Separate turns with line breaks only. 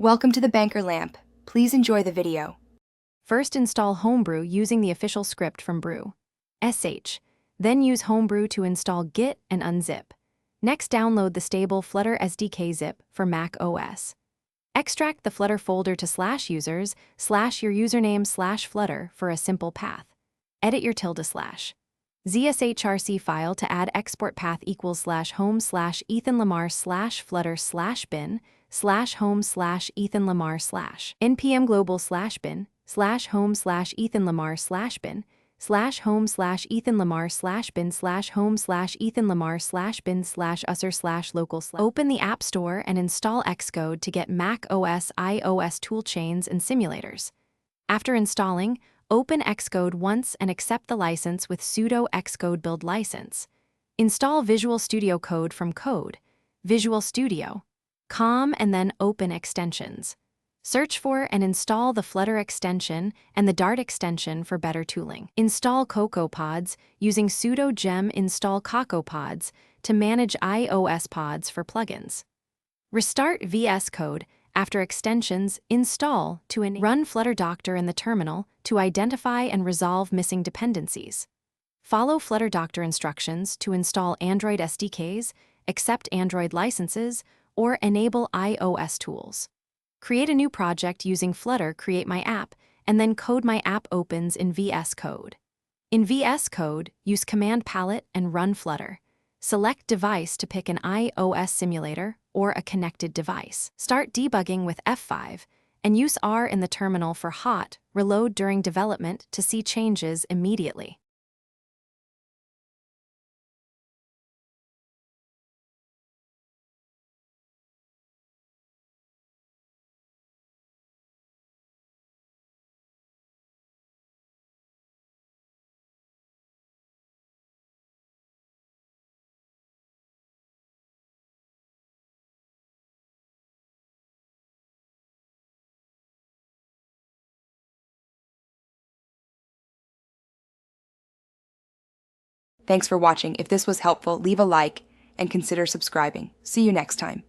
Welcome to the Banker Lamp. Please enjoy the video.
First, install Homebrew using the official script from Brew. Then use Homebrew to install Git and unzip. Next, download the stable Flutter SDK zip for macOS. Extract the Flutter folder to /users /your username /Flutter for a simple path. Edit your ~. ZSHRC file to add export path equals /home /Ethan Lamar /Flutter /bin /home /Ethan Lamar /npm global /bin /home /Ethan Lamar /bin /home /Ethan Lamar /bin /home /Ethan Lamar /bin /usr /local /. Open the App Store and install Xcode to get macOS iOS toolchains and simulators. After installing, open Xcode once and accept the license with sudo xcode build license. Install Visual Studio Code from Code, Visual Studio, com, and then open extensions. Search for and install the Flutter extension and the Dart extension for better tooling. Install CocoaPods using sudo gem install CocoaPods to manage iOS pods for plugins. Restart Vscode after extensions install to run Flutter Doctor in the terminal to identify and resolve missing dependencies. Follow Flutter Doctor instructions to install Android SDKs, accept Android licenses, or enable iOS tools. Create a new project using Flutter Create My App, and then Code My App opens in Vscode. In Vscode, use Command Palette and run Flutter. Select Device to pick an iOS simulator or a connected device. Start debugging with F5 and use R in the terminal for hot, reload during development to see changes immediately.
Thanks for watching. If this was helpful, leave a like and consider subscribing. See you next time.